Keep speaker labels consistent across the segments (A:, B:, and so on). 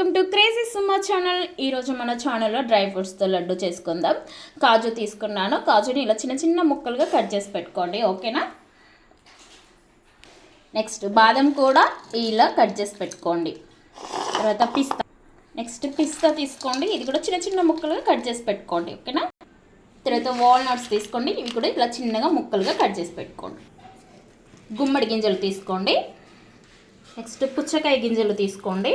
A: Welcome to crazy Suma channel. ఈరోజు మన ఛానల్లో డ్రై ఫ్రూట్స్తో లడ్డు చేసుకుందాం. కాజు తీసుకున్నాను. కాజుని ఇలా చిన్న చిన్న ముక్కలుగా కట్ చేసి పెట్టుకోండి, ఓకేనా. నెక్స్ట్ బాదం కూడా ఇలా కట్ చేసి పెట్టుకోండి. తర్వాత పిస్తా తీసుకోండి. ఇది కూడా చిన్న చిన్న ముక్కలుగా కట్ చేసి పెట్టుకోండి, ఓకేనా. తర్వాత వాల్నట్స్ తీసుకోండి. ఇవి కూడా ఇలా చిన్నగా ముక్కలుగా కట్ చేసి పెట్టుకోండి. గుమ్మడి గింజలు తీసుకోండి. నెక్స్ట్ పుచ్చకాయ గింజలు తీసుకోండి.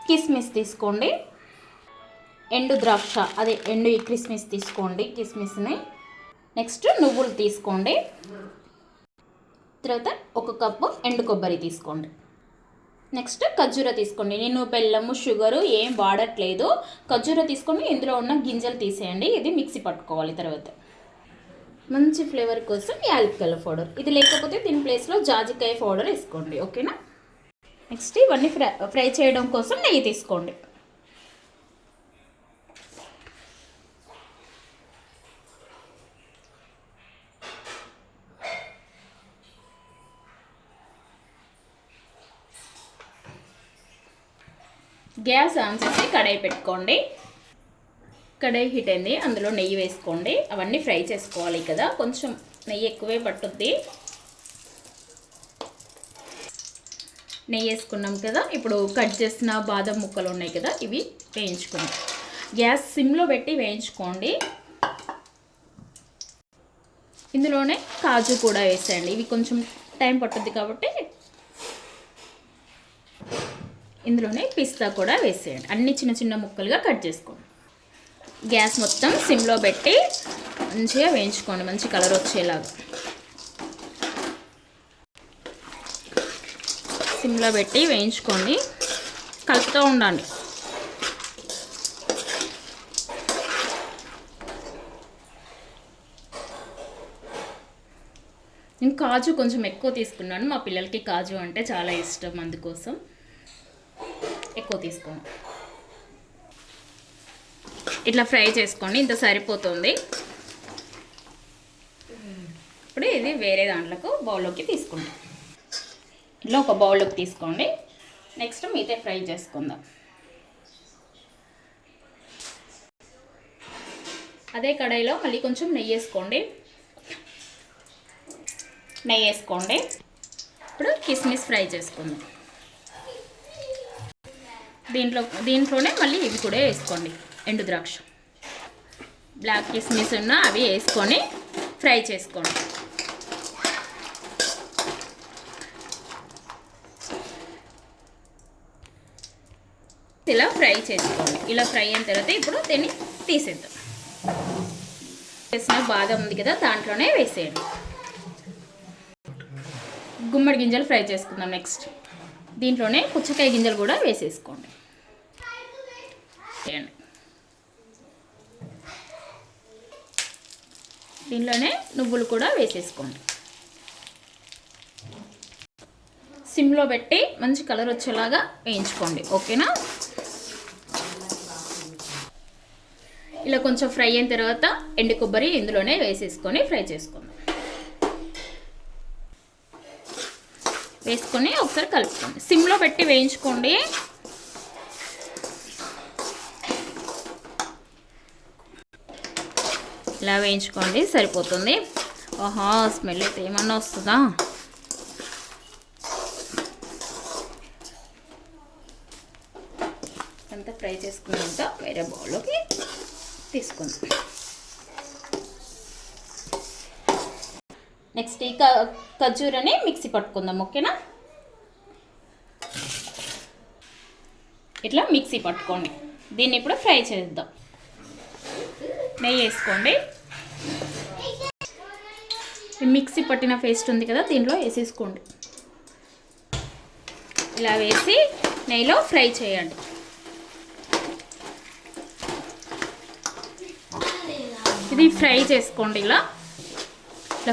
A: కిస్మిస్ తీసుకోండి. ఎండు ద్రాక్ష అదే ఎండు కిస్మిస్ తీసుకోండి, కిస్మిస్ని. నెక్స్ట్ నువ్వులు తీసుకోండి. తర్వాత 1 కప్పు ఎండు కొబ్బరి తీసుకోండి. నెక్స్ట్ ఖర్జూర తీసుకోండి. నేను బెల్లము షుగరు ఏం వాడట్లేదు. ఖర్జూర తీసుకొని ఇందులో ఉన్న గింజలు తీసేయండి. ఇది మిక్సీ పట్టుకోవాలి. తర్వాత మంచి ఫ్లేవర్ కోసం యాలక్కాయల పౌడర్, ఇది లేకపోతే దీని ప్లేస్లో జాజికాయ పౌడర్ వేసుకోండి, ఓకేనా. నెక్స్ట్ ఇవన్నీ ఫ్రై చేయడం కోసం నెయ్యి తీసుకోండి. గ్యాస్ ఆన్ చేసి కడాయి పెట్టుకోండి. కడాయి హీట్ అయింది, అందులో నెయ్యి వేసుకోండి. అవన్నీ ఫ్రై చేసుకోవాలి కదా, కొంచెం నెయ్యి ఎక్కువే పట్టుద్ది. నెయ్యి వేసుకున్నాం కదా. ఇప్పుడు కట్ చేసిన బాదం ముక్కలు ఉన్నాయి కదా, ఇవి వేయించుకున్నాం. గ్యాస్ సిమ్లో పెట్టి వేయించుకోండి. ఇందులోనే కాజు కూడా వేసేయండి. ఇవి కొంచెం టైం పట్టుద్ది కాబట్టి ఇందులోనే పిస్తా కూడా వేసేయండి. అన్ని చిన్న చిన్న ముక్కలుగా కట్ చేసుకోండి. గ్యాస్ మొత్తం సిమ్లో పెట్టి మంచిగా వేయించుకోండి, మంచి కలర్ వచ్చేలాగా. సిమ్లో పెట్టి వేయించుకోండి, కలుపుతూ ఉండండి. నేను కాజు కొంచెం ఎక్కువ తీసుకున్నాను. మా పిల్లలకి కాజు అంటే చాలా ఇష్టం, అందుకోసం ఎక్కువ తీసుకోండి. ఇట్లా ఫ్రై చేసుకోండి, ఇంత సరిపోతుంది. ఇప్పుడు ఇది వేరే దాంట్లోకి బౌల్లోకి తీసుకుంటాం. ఇలా ఒక బౌల్లోకి తీసుకోండి. నెక్స్ట్ మిగతా ఫ్రై చేసుకుందాం. అదే కడాయిలో మళ్ళీ కొంచెం నెయ్యి వేసుకోండి. ఇప్పుడు కిస్మిస్ ఫ్రై చేసుకుందాం. దీంట్లోనే మళ్ళీ ఇవి కూడా వేసుకోండి. ఎండు ద్రాక్ష, బ్లాక్ కిస్మిస్ ఉన్న అవి వేసుకొని ఫ్రై చేసుకోండి. ఇలా ఫ్రై చేసుకోండి. ఇలా ఫ్రై అయిన తర్వాత ఇప్పుడు దీన్ని తీసేద్దాం. వేసిన బాదం ఉంది కదా, దాంట్లోనే వేసేయండి. గుమ్మడి గింజలు ఫ్రై చేసుకుందాం. నెక్స్ట్ దీంట్లోనే పుచ్చకాయ గింజలు కూడా వేసేసుకోండి. దీంట్లోనే నువ్వులు కూడా వేసేసుకోండి. సిమ్లో పెట్టి మంచి కలర్ వచ్చేలాగా వేయించుకోండి, ఓకేనా. ఇలా కొంచెం ఫ్రై అయిన తర్వాత ఎండు కొబ్బరి ఇందులోనే వేసేసుకొని ఫ్రై చేసుకుందాం. వేసుకొని ఒకసారి కలుపుకోండి. సిమ్లో పెట్టి వేయించుకోండి. ఇలా వేయించుకోండి, సరిపోతుంది. ఓహో, స్మెల్ అయితే ఏమన్నా వస్తుందా. అంతా ఫ్రై చేసుకున్నాక వేరే బౌల్లోకి తీసుకుందాం. నెక్స్ట్ ఈ ఖర్జూరని మిక్సీ పట్టుకుందాం, ఓకేనా. ఇట్లా మిక్సీ పట్టుకోండి. దీన్ని ఇప్పుడు ఫ్రై చేద్దాం. నెయ్యి వేసుకోండి. మిక్సీ పట్టిన పేస్ట్ ఉంది కదా, దీంట్లో వేసేసుకోండి. ఇలా వేసి నెయ్యిలో ఫ్రై చేయండి. ఇది ఫ్రై చేసుకోండి. ఇలా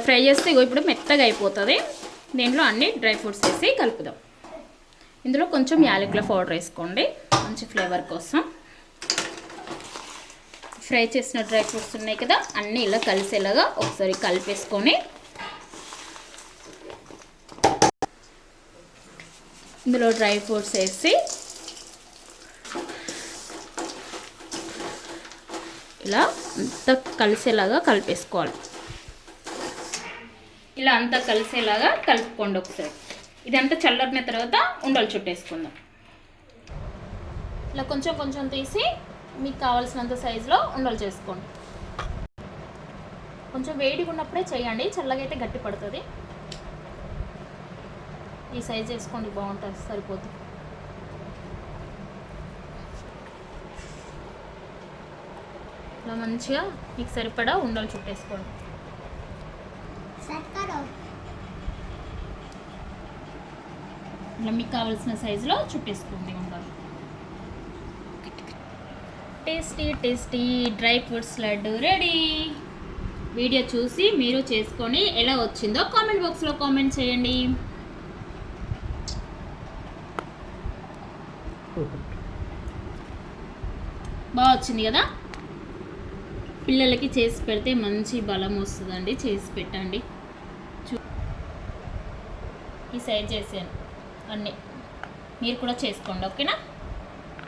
A: ఫ్రై చేస్తే ఇప్పుడు మెత్తగా అయిపోతుంది. దీంట్లో అన్ని డ్రై ఫ్రూట్స్ వేసి కలుపుదాం. ఇందులో కొంచెం యాలకుల పౌడర్ వేసుకోండి, మంచి ఫ్లేవర్ కోసం. ఫ్రై చేసిన డ్రై ఫ్రూట్స్ ఉన్నాయి కదా, అన్నీ ఇలా కలిసేలాగా ఒకసారి కలిపేసుకొని ఇందులో డ్రై ఫ్రూట్స్ వేసి ఇలా అంతా కలిసేలాగా కలిపేసుకోవాలి. ఇలా అంతా కలిసేలాగా కలుపుకోండి ఒకసారి. ఇదంతా చల్లారిన తర్వాత ఉండలు చుట్టేసుకుందాం. ఇలా కొంచెం కొంచెం తీసి మీకు కావాల్సినంత సైజులో ఉండలు చేసుకోండి. కొంచెం వేడిగా ఉన్నప్పుడే చేయండి, చల్లగా అయితే గట్టి పడుతుంది. ఈ సైజ్ చేసుకోండి, బాగుంటుంది, సరిపోతుంది. ఇలా మంచిగా మీకు సరిపడా ఉండలు చుట్టేసుకోండి. ఇలా మీకు కావాల్సిన సైజులో చుట్టేసుకోండి ఉండలు. Tasty tasty dry fruits laddu ready. Video చూసి మీరు చేసుకొని ఎలా వచ్చిందో కామెంట్ బాక్స్లో కామెంట్ చేయండి. బాగా వచ్చింది కదా. పిల్లలకి చేసి పెడితే మంచి బలం వస్తుందండి, చేసి పెట్టండి. ఈ సైజ్ చేసాను అన్నీ, మీరు కూడా చేసుకోండి, ఓకేనా.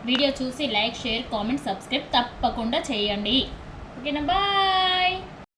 A: వీడియో చూసి లైక్, షేర్, కామెంట్, సబ్స్క్రైబ్ తప్పకుండా చేయండి, ఓకేనా. బాయ్.